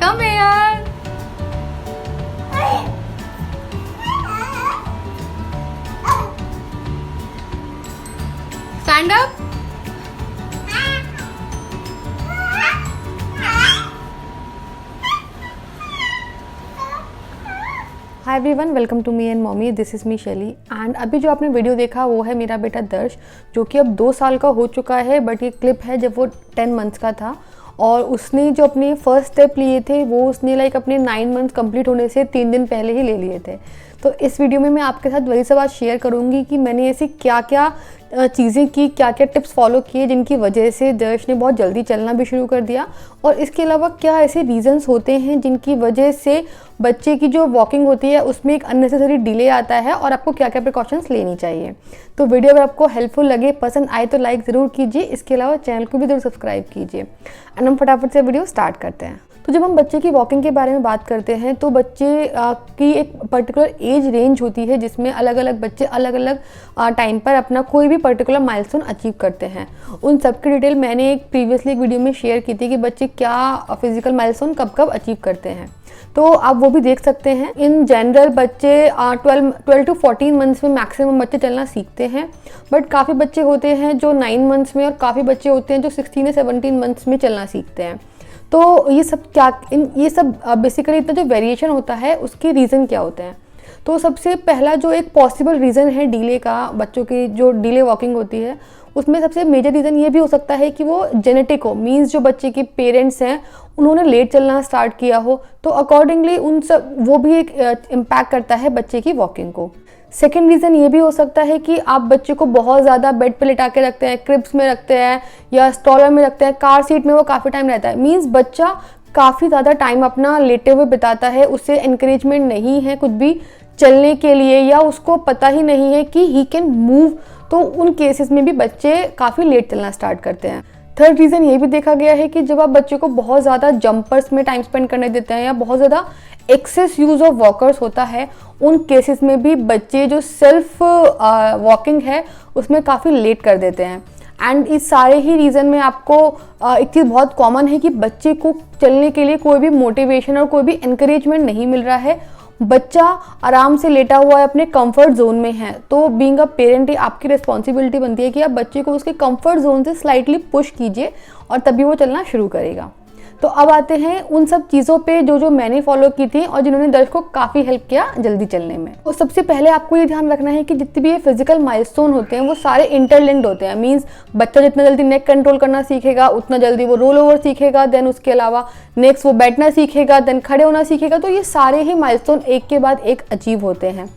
Come here. Stand up. Hi everyone, welcome to me and mommy. This is me Shaili. And अभी जो आपने video देखा वो है मेरा बेटा दर्श, जो कि अब 2 साल का हो चुका है। बट ये क्लिप है जब वो 10 मंथ्स का था और उसने जो अपने फर्स्ट स्टेप लिए थे वो उसने लाइक अपने 9 मंथ्स कंप्लीट होने से 3 दिन पहले ही ले लिए थे। तो इस वीडियो में मैं आपके साथ वही सब बात शेयर करूँगी कि मैंने ऐसी क्या क्या चीज़ें की, क्या क्या टिप्स फॉलो किए जिनकी वजह से दर्श ने बहुत जल्दी चलना भी शुरू कर दिया, और इसके अलावा क्या ऐसे रीज़न्स होते हैं जिनकी वजह से बच्चे की जो वॉकिंग होती है उसमें एक अननेसेसरी डिले आता है, और आपको क्या क्या प्रिकॉशंस लेनी चाहिए। तो वीडियो अगर आपको हेल्पफुल लगे, पसंद आए तो लाइक ज़रूर कीजिए। इसके अलावा चैनल को भी ज़रूर सब्सक्राइब कीजिए। एंड हम फटाफट से वीडियो स्टार्ट करते हैं। तो जब हम बच्चे की वॉकिंग के बारे में बात करते हैं तो बच्चे की एक पर्टिकुलर एज रेंज होती है जिसमें अलग अलग बच्चे अलग अलग टाइम पर अपना कोई भी पर्टिकुलर माइलस्टोन अचीव करते हैं। उन सब की डिटेल मैंने एक प्रीवियसली एक वीडियो में शेयर की थी कि बच्चे क्या फिजिकल माइलस्टोन कब कब अचीव करते हैं, तो आप वो भी देख सकते हैं। इन जनरल बच्चे 12 to 14 मंथ्स में मैक्सिमम बच्चे चलना सीखते हैं, बट काफ़ी बच्चे होते हैं जो 9 मंथ्स में, और काफ़ी बच्चे होते हैं जो 16 या 17 मंथ्स में चलना सीखते हैं। तो ये सब बेसिकली इतना जो वेरिएशन होता है उसके रीज़न क्या होते हैं। तो सबसे पहला जो एक पॉसिबल रीज़न है डिले का, बच्चों की जो डिले वॉकिंग होती है उसमें सबसे मेजर रीज़न ये भी हो सकता है कि वो जेनेटिक हो। मींस जो बच्चे के पेरेंट्स हैं उन्होंने लेट चलना स्टार्ट किया हो, तो अकॉर्डिंगली वो भी एक इम्पैक्ट करता है बच्चे की वॉकिंग को। सेकेंड रीज़न ये भी हो सकता है कि आप बच्चे को बहुत ज़्यादा बेड पे लिटा के रखते हैं, क्रिब्स में रखते हैं या स्ट्रॉलर में रखते हैं, कार सीट में वो काफ़ी टाइम रहता है। मींस बच्चा काफ़ी ज़्यादा टाइम अपना लेटे हुए बिताता है, उससे इंकरेजमेंट नहीं है कुछ भी चलने के लिए, या उसको पता ही नहीं है कि ही कैन मूव। तो उन केसेस में भी बच्चे काफ़ी लेट चलना स्टार्ट करते हैं। थर्ड रीज़न ये भी देखा गया है कि जब आप बच्चे को बहुत ज़्यादा जंपर्स में टाइम स्पेंड करने देते हैं या बहुत ज़्यादा एक्सेस यूज़ ऑफ वॉकर्स होता है, उन केसेस में भी बच्चे जो सेल्फ वॉकिंग है उसमें काफ़ी लेट कर देते हैं। एंड इस सारे ही रीज़न में आपको एक चीज़ बहुत कॉमन है कि बच्चे को चलने के लिए कोई भी मोटिवेशन और कोई भी इंकरेजमेंट नहीं मिल रहा है। बच्चा आराम से लेटा हुआ है, अपने कंफर्ट जोन में है। तो बीइंग अ पेरेंट ही आपकी रिस्पॉन्सिबिलिटी बनती है कि आप बच्चे को उसके कंफर्ट जोन से स्लाइटली पुश कीजिए और तभी वो चलना शुरू करेगा। तो अब आते हैं उन सब चीज़ों पे जो मैंने फॉलो की थी और जिन्होंने दर्श को काफ़ी हेल्प किया जल्दी चलने में। तो सबसे पहले आपको ये ध्यान रखना है कि जितने भी ये फिजिकल माइलस्टोन होते हैं वो सारे इंटरलिंक्ड होते हैं। मींस बच्चा जितना जल्दी नेक कंट्रोल करना सीखेगा उतना जल्दी वो रोल ओवर सीखेगा, देन उसके अलावा नेक्स्ट वो बैठना सीखेगा, देन खड़े होना सीखेगा। तो ये सारे ही माइलस्टोन एक के बाद एक अचीव होते हैं।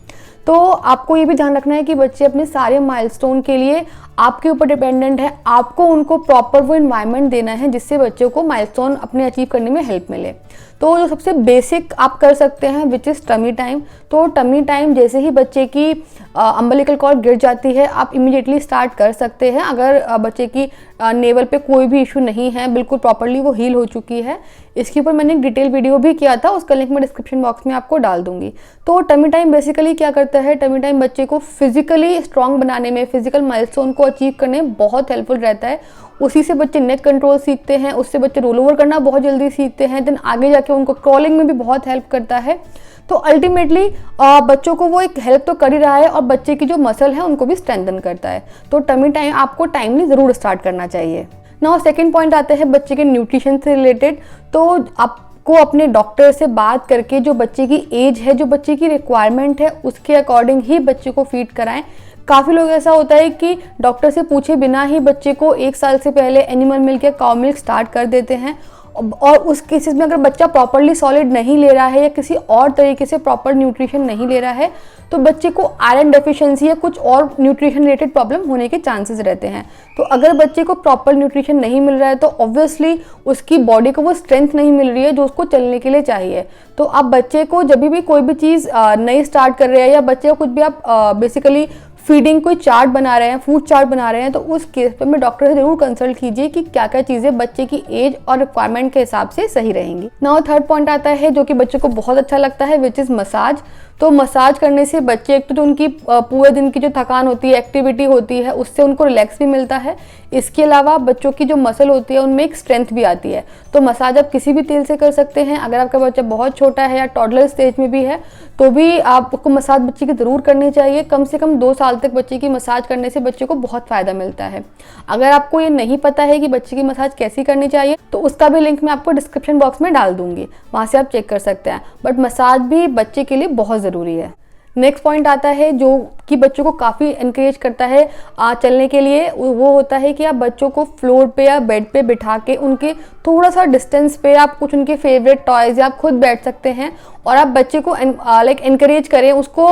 तो आपको ये भी ध्यान रखना है कि बच्चे अपने सारे माइलस्टोन के लिए आपके ऊपर डिपेंडेंट है। आपको उनको प्रॉपर वो इन्वायरमेंट देना है जिससे बच्चों को माइलस्टोन अपने अचीव करने में हेल्प मिले। तो जो सबसे बेसिक आप कर सकते हैं विच इज़ टमी टाइम। तो टमी टाइम जैसे ही बच्चे की अम्बिलिकल कॉर्ड गिर जाती है आप इमीडिएटली स्टार्ट कर सकते हैं, अगर बच्चे की नेवल पे कोई भी इशू नहीं है, बिल्कुल प्रॉपरली वो हील हो चुकी है। इसके ऊपर मैंने एक डिटेल वीडियो भी किया था, उसका लिंक मैं डिस्क्रिप्शन बॉक्स में आपको डाल दूंगी। तो टमी टाइम बेसिकली क्या करता है, टमी टाइम बच्चे को फिजिकली स्ट्रॉन्ग बनाने में, फिजिकल माइलस्टोन को अचीव करने में बहुत हेल्पफुल रहता है। उसी से बच्चे नेक कंट्रोल सीखते हैं, उससे बच्चे रोल ओवर करना बहुत जल्दी सीखते हैं, देन आगे जाके उनको क्रॉलिंग में भी बहुत हेल्प करता है। तो अल्टीमेटली बच्चों को वो एक हेल्प तो कर ही रहा है और बच्चे की जो मसल है उनको भी स्ट्रेंथन करता है। तो टमी टाइम आपको टाइमली ज़रूर स्टार्ट करना चाहिए। नाउ सेकेंड पॉइंट आते हैं बच्चे के न्यूट्रिशन से रिलेटेड। तो आपको अपने डॉक्टर से बात करके जो बच्चे की एज है, जो बच्चे की रिक्वायरमेंट है, उसके अकॉर्डिंग ही बच्चे को फीड कराएं। काफ़ी लोग ऐसा होता है कि डॉक्टर से पूछे बिना ही बच्चे को 1 साल से पहले एनिमल मिल्क या काउ मिल्क स्टार्ट कर देते हैं, और उस केसेस में अगर बच्चा प्रॉपरली सॉलिड नहीं ले रहा है या किसी और तरीके से प्रॉपर न्यूट्रिशन नहीं ले रहा है तो बच्चे को आयरन डेफिशिएंसी या कुछ और न्यूट्रिशन रिलेटेड प्रॉब्लम होने के चांसेस रहते हैं। तो अगर बच्चे को प्रॉपर न्यूट्रिशन नहीं मिल रहा है तो ऑब्वियसली उसकी बॉडी को वो स्ट्रेंथ नहीं मिल रही है जो उसको चलने के लिए चाहिए। तो आप बच्चे को जब भी कोई भी चीज़ नई स्टार्ट कर रहे हैं या बच्चे को कुछ भी आप बेसिकली फीडिंग कोई चार्ट बना रहे हैं, फूड चार्ट बना रहे हैं, तो उस केस पर में डॉक्टर से जरूर कंसल्ट कीजिए कि क्या क्या चीज़ें बच्चे की एज और रिक्वायरमेंट के हिसाब से सही रहेंगी। नाउ थर्ड पॉइंट आता है जो कि बच्चों को बहुत अच्छा लगता है, विच इज़ मसाज। तो मसाज करने से बच्चे एक तो जो उनकी पूरे दिन की जो थकान होती है, एक्टिविटी होती है, उससे उनको रिलैक्स भी मिलता है। इसके अलावा बच्चों की जो मसल होती है उनमें एक स्ट्रेंथ भी आती है। तो मसाज आप किसी भी तेल से कर सकते हैं। अगर आपका बच्चा बहुत छोटा है या टॉडलर स्टेज में भी है तो भी आपको मसाज बच्चे की ज़रूर करनी चाहिए। कम से कम 2 साल तक बच्चे की मसाज करने से बच्चे को बहुत फ़ायदा मिलता है। अगर आपको ये नहीं पता है कि बच्चे की मसाज कैसी करनी चाहिए तो उसका भी लिंक मैं आपको डिस्क्रिप्शन बॉक्स में डाल दूंगी, वहाँ से आप चेक कर सकते हैं। बट मसाज भी बच्चे के लिए बहुत ज़रूरी है। नेक्स्ट पॉइंट आता है जो कि बच्चों को काफ़ी इनकरेज करता है चलने के लिए, वो होता है कि आप बच्चों को फ्लोर पे या बेड पे बिठा के उनके थोड़ा सा डिस्टेंस पे आप कुछ उनके फेवरेट टॉयज या आप खुद बैठ सकते हैं और आप बच्चे को लाइक इनकरेज करें, उसको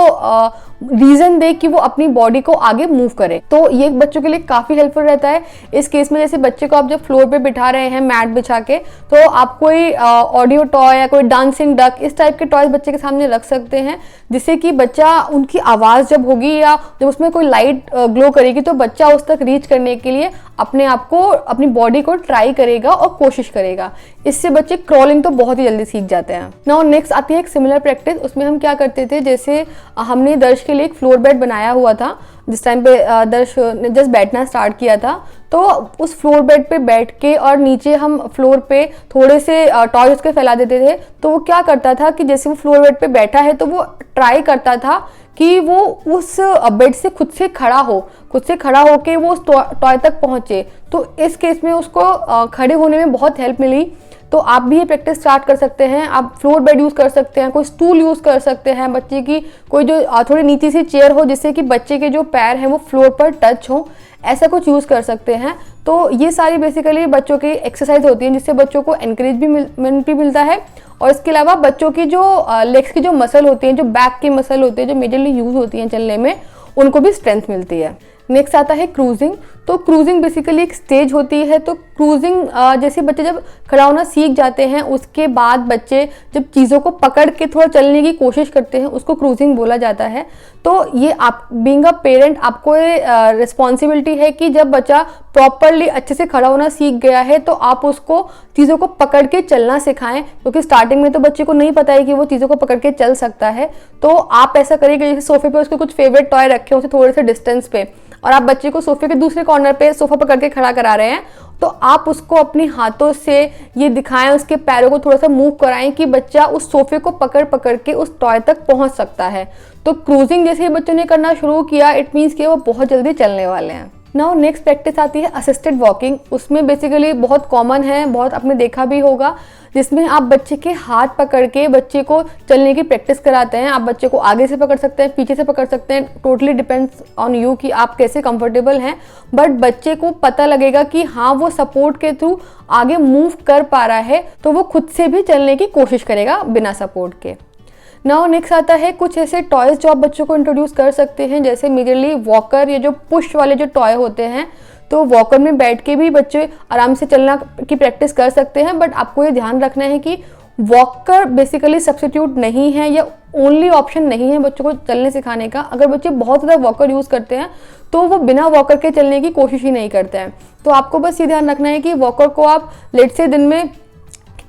रीज़न दे कि वो अपनी बॉडी को आगे मूव करे। तो ये बच्चों के लिए काफ़ी हेल्पफुल रहता है। इस केस में जैसे बच्चे को आप जब फ्लोर पे बिठा रहे हैं मैट बिछा के, तो आप कोई ऑडियो टॉय या कोई डांसिंग डक इस टाइप के टॉयज बच्चे के सामने रख सकते हैं, जिससे कि बच्चा उनकी आवाज़ जब होगी या जब उसमें कोई लाइट ग्लो करेगी तो बच्चा उस तक रीच करने के लिए अपने आप को, अपनी बॉडी को ट्राई करेगा और कोशिश करेगा। इससे बच्चे क्रॉलिंग तो बहुत ही जल्दी सीख जाते हैं। नाउ नेक्स्ट आती है एक सिमिलर प्रैक्टिस। उसमें हम क्या करते थे, जैसे हमने दर्श के लिए एक फ्लोर बेड बनाया हुआ था जिस टाइम पे दर्श ने जस्ट बैठना स्टार्ट किया था। तो उस फ्लोर बेड पे बैठ के और नीचे हम फ्लोर पे थोड़े से टॉय उसके फैला देते थे। तो वो क्या करता था कि जैसे वो फ्लोर बेड पे बैठा है तो वो ट्राई करता था कि वो उस बेड से खुद से खड़ा होके वो उस टॉय तक पहुंचे। तो इस केस में उसको खड़े होने में बहुत हेल्प मिली। तो आप भी ये प्रैक्टिस स्टार्ट कर सकते हैं। आप फ्लोर बेड यूज़ कर सकते हैं, कोई स्टूल यूज़ कर सकते हैं, बच्चे की कोई जो थोड़ी नीची सी चेयर हो जिससे कि बच्चे के जो पैर हैं वो फ्लोर पर टच हो, ऐसा कुछ यूज़ कर सकते हैं। तो ये सारी बेसिकली बच्चों की एक्सरसाइज होती है जिससे बच्चों को एनकरेज भी मिलता है। और इसके अलावा बच्चों की जो लेग्स की जो मसल होती हैं, जो बैक की मसल होती है, जो मेजरली यूज़ होती हैं चलने में, उनको भी स्ट्रेंथ मिलती है। नेक्स्ट आता है क्रूजिंग। तो क्रूजिंग बेसिकली एक स्टेज होती है। तो क्रूजिंग जैसे बच्चे जब खड़ा होना सीख जाते हैं उसके बाद बच्चे जब चीज़ों को पकड़ के थोड़ा चलने की कोशिश करते हैं उसको क्रूजिंग बोला जाता है। तो ये आप बीइंग अ पेरेंट आपको रिस्पॉन्सिबिलिटी है कि जब बच्चा प्रॉपरली अच्छे से खड़ा होना सीख गया है तो आप उसको चीज़ों को पकड़ के चलना सिखाएं, क्योंकि स्टार्टिंग में तो बच्चे को नहीं पता है कि वो चीज़ों को पकड़ के चल सकता है। तो आप ऐसा करिए जैसे सोफे पे उसके कुछ फेवरेट टॉय रखे उसे थोड़े से डिस्टेंस पे, और आप बच्चे को सोफे के दूसरे कॉर्नर पे सोफा पकड़ के खड़ा करा रहे हैं, तो आप उसको अपने हाथों से ये दिखाएं, उसके पैरों को थोड़ा सा मूव कराएं कि बच्चा उस सोफे को पकड़ के उस टॉय तक पहुंच सकता है। तो क्रूजिंग जैसे ही बच्चों ने करना शुरू किया, इट मीन्स कि वो बहुत जल्दी चलने वाले हैं। नाउ नेक्स्ट प्रैक्टिस आती है असिस्टेड वॉकिंग। उसमें बेसिकली बहुत कॉमन है, बहुत आपने देखा भी होगा, जिसमें आप बच्चे के हाथ पकड़ के बच्चे को चलने की प्रैक्टिस कराते हैं। आप बच्चे को आगे से पकड़ सकते हैं, पीछे से पकड़ सकते हैं, टोटली डिपेंड्स ऑन यू कि आप कैसे कंफर्टेबल हैं। बट बच्चे को पता लगेगा कि हाँ वो सपोर्ट के थ्रू आगे मूव कर पा रहा है, तो वो खुद से भी चलने की कोशिश करेगा बिना सपोर्ट के। नाउ नेक्स्ट आता है कुछ ऐसे टॉयज जो आप बच्चों को इंट्रोड्यूस कर सकते हैं, जैसे मेजरली वॉकर, ये जो पुश वाले जो टॉय होते हैं। तो वॉकर में बैठ के भी बच्चे आराम से चलना की प्रैक्टिस कर सकते हैं। बट आपको ये ध्यान रखना है कि वॉकर बेसिकली सब्स्टिट्यूट नहीं है या ओनली ऑप्शन नहीं है बच्चों को चलने सिखाने का। अगर बच्चे बहुत ज़्यादा वॉकर यूज़ करते हैं तो वो बिना वॉकर के चलने की कोशिश ही नहीं करते हैं। तो आपको बस ये ध्यान रखना है कि वॉकर को आप लेट से दिन में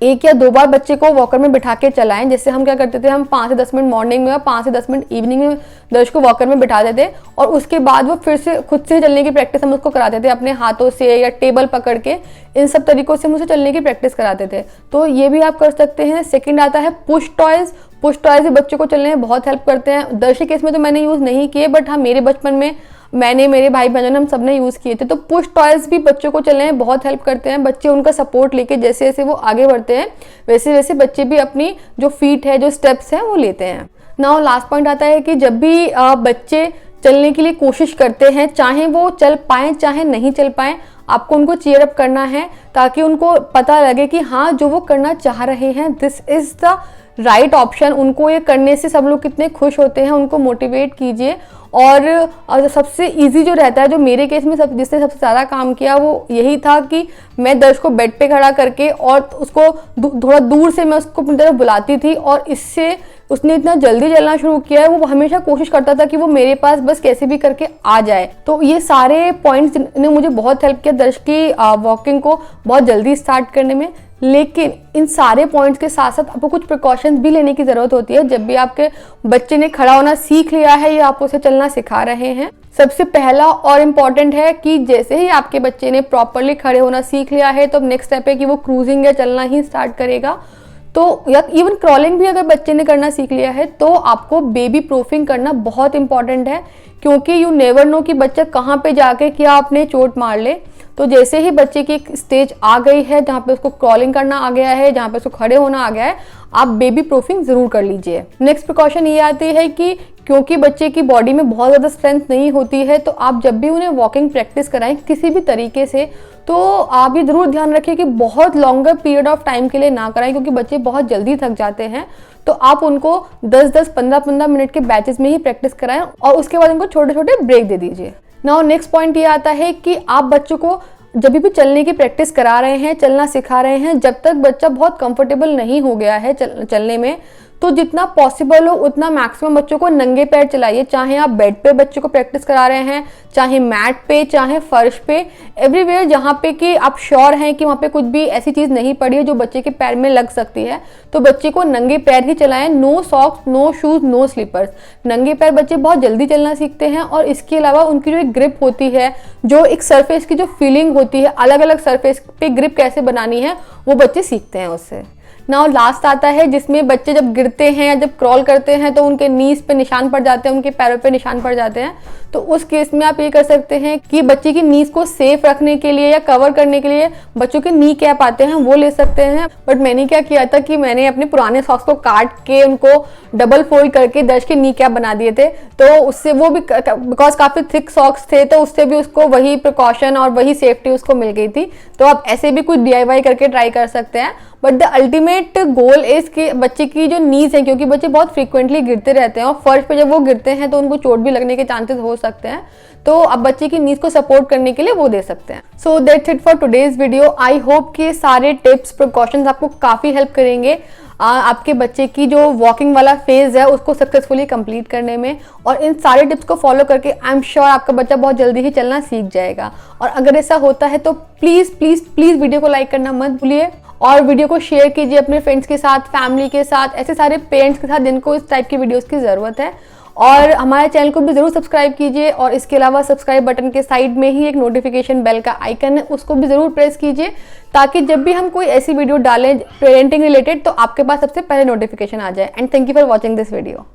1 या 2 बार बच्चे को वॉकर में बिठा के चलाएं। जैसे हम क्या करते थे, हम 5 से 10 मिनट मॉर्निंग में और 5 से 10 मिनट इवनिंग में दर्श को वॉकर में बिठा देते और उसके बाद वो फिर से खुद से चलने की प्रैक्टिस हम उसको कराते थे अपने हाथों से या टेबल पकड़ के। इन सब तरीकों से हम उसे चलने की प्रैक्टिस कराते थे। तो ये भी आप कर सकते हैं। सेकेंड आता है पुश टॉयज। पुश टॉयज भी बच्चों को चलने में बहुत हेल्प करते हैं। दर्श के केस में तो मैंने यूज़ नहीं किए, बट हाँ मेरे बचपन में मैंने, मेरे भाई बहनों ने, हम सब ने यूज़ किए थे। तो पुश टॉयज भी बच्चों को चलने में बहुत हेल्प करते हैं। बच्चे उनका सपोर्ट लेके जैसे जैसे वो आगे बढ़ते हैं वैसे वैसे बच्चे भी अपनी जो फीट है, जो स्टेप्स हैं, वो लेते हैं। नाउ लास्ट पॉइंट आता है कि जब भी बच्चे चलने के लिए कोशिश करते हैं, चाहे वो चल पाएँ चाहे नहीं चल पाएँ, आपको उनको चीयर अप करना है ताकि उनको पता लगे कि हाँ जो वो करना चाह रहे हैं this is the right option. उनको ये करने से सब लोग कितने खुश होते हैं, उनको मोटिवेट कीजिए। और सबसे इजी जो रहता है, जो मेरे केस में जिसने सबसे ज़्यादा काम किया वो यही था कि मैं दर्श को बेड पे खड़ा करके और उसको थोड़ा दूर से मैं उसको अपनी तरफ बुलाती थी, और इससे उसने इतना जल्दी चलना शुरू किया है। वो हमेशा कोशिश करता था कि वो मेरे पास बस कैसे भी करके आ जाए। तो ये सारे पॉइंट्स ने मुझे बहुत हेल्प किया दर्श की वॉकिंग को बहुत जल्दी स्टार्ट करने में। लेकिन इन सारे पॉइंट्स के साथ साथ आपको कुछ प्रिकॉशंस भी लेने की ज़रूरत होती है जब भी आपके बच्चे ने खड़ा होना सीख लिया है या आप उसे चलना सिखा रहे हैं। सबसे पहला और इम्पॉर्टेंट है कि जैसे ही आपके बच्चे ने प्रॉपरली खड़े होना सीख लिया है तो अब नेक्स्ट स्टेप है कि वो क्रूजिंग या चलना ही स्टार्ट करेगा। तो या इवन क्रॉलिंग भी अगर बच्चे ने करना सीख लिया है तो आपको बेबी प्रूफिंग करना बहुत इंपॉर्टेंट है, क्योंकि यू नेवर नो कि बच्चा कहाँ पे जाके क्या अपने चोट मार ले। तो जैसे ही बच्चे की एक स्टेज आ गई है जहाँ पे उसको क्रॉलिंग करना आ गया है, जहाँ पे उसको खड़े होना आ गया है, आप बेबी प्रूफिंग जरूर कर लीजिए। नेक्स्ट प्रिकॉशन ये आती है कि क्योंकि बच्चे की बॉडी में बहुत ज़्यादा स्ट्रेंथ नहीं होती है, तो आप जब भी उन्हें वॉकिंग प्रैक्टिस कराएं किसी भी तरीके से, तो आप ये जरूर ध्यान रखिए कि बहुत लॉन्गर पीरियड ऑफ टाइम के लिए ना कराएं, क्योंकि बच्चे बहुत जल्दी थक जाते हैं। तो आप उनको 10-10, 15-15 मिनट के बैचेस में ही प्रैक्टिस कराएं और उसके बाद उनको छोटे छोटे ब्रेक दे दीजिए। नाउ नेक्स्ट पॉइंट ये आता है कि आप बच्चों को जब भी चलने की प्रैक्टिस करा रहे हैं, चलना सिखा रहे हैं, जब तक बच्चा बहुत कंफर्टेबल नहीं हो गया है चलने में, तो जितना पॉसिबल हो उतना मैक्सिमम बच्चों को नंगे पैर चलाइए। चाहे आप बेड पे बच्चों को प्रैक्टिस करा रहे हैं, चाहे मैट पे, चाहे फर्श पे, एवरीवेयर जहाँ पे कि आप श्योर हैं कि वहाँ पे कुछ भी ऐसी चीज़ नहीं पड़ी है जो बच्चे के पैर में लग सकती है, तो बच्चे को नंगे पैर ही चलाएं। No socks, no shoes, no slippers. नंगे पैर बच्चे बहुत जल्दी चलना सीखते हैं और इसके अलावा उनकी जो एक ग्रिप होती है, जो एक सरफेस की जो फीलिंग होती है, अलग अलग सरफेस पे ग्रिप कैसे बनानी है, वो बच्चे सीखते हैं उससे। नाउ लास्ट आता है जिसमें बच्चे जब गिरते हैं या जब क्रॉल करते हैं तो उनके नीज पे निशान पड़ जाते हैं, उनके पैरों पे निशान पड़ जाते हैं। तो उस केस में आप ये कर सकते हैं कि बच्चे की नीज को सेफ रखने के लिए या कवर करने के लिए बच्चों के नी कैप आते हैं, वो ले सकते हैं। बट मैंने क्या किया था कि मैंने अपने पुराने सॉक्स को काट के उनको डबल फोल्ड करके दर्श के नी कैप बना दिए थे, तो उससे वो भी बिकॉज काफी थिक सॉक्स थे तो उससे भी उसको वही प्रिकॉशन और वही सेफ्टी उसको मिल गई थी। तो आप ऐसे भी कुछ DIY करके ट्राई कर सकते हैं। But the ultimate goal is कि बच्चे की जो नीज है, क्योंकि बच्चे बहुत फ्रीक्वेंटली गिरते रहते हैं और फर्श पे जब वो गिरते हैं तो उनको चोट भी लगने के चांसेस हो सकते हैं, तो अब बच्चे की नीज को सपोर्ट करने के लिए वो दे सकते हैं। So that's it for today's video. I hope कि सारे टिप्स प्रिकॉशंस आपको काफ़ी हेल्प करेंगे आपके बच्चे की जो वॉकिंग वाला फेज है उसको सक्सेसफुली कंप्लीट करने में। और इन सारे टिप्स को फॉलो करके आई एम श्योर आपका बच्चा बहुत जल्दी ही चलना सीख जाएगा। और अगर ऐसा होता है तो प्लीज़ प्लीज़ प्लीज़ वीडियो को लाइक करना मत भूलिए और वीडियो को शेयर कीजिए अपने फ्रेंड्स के साथ, फैमिली के साथ, ऐसे सारे पेरेंट्स के साथ जिनको इस टाइप की वीडियोस की ज़रूरत है। और हमारे चैनल को भी ज़रूर सब्सक्राइब कीजिए और इसके अलावा सब्सक्राइब बटन के साइड में ही एक नोटिफिकेशन बेल का आइकन है, उसको भी ज़रूर प्रेस कीजिए ताकि जब भी हम कोई ऐसी वीडियो डालें पेरेंटिंग रिलेटेड तो आपके पास सबसे पहले नोटिफिकेशन आ जाए। And thank you for watching this video.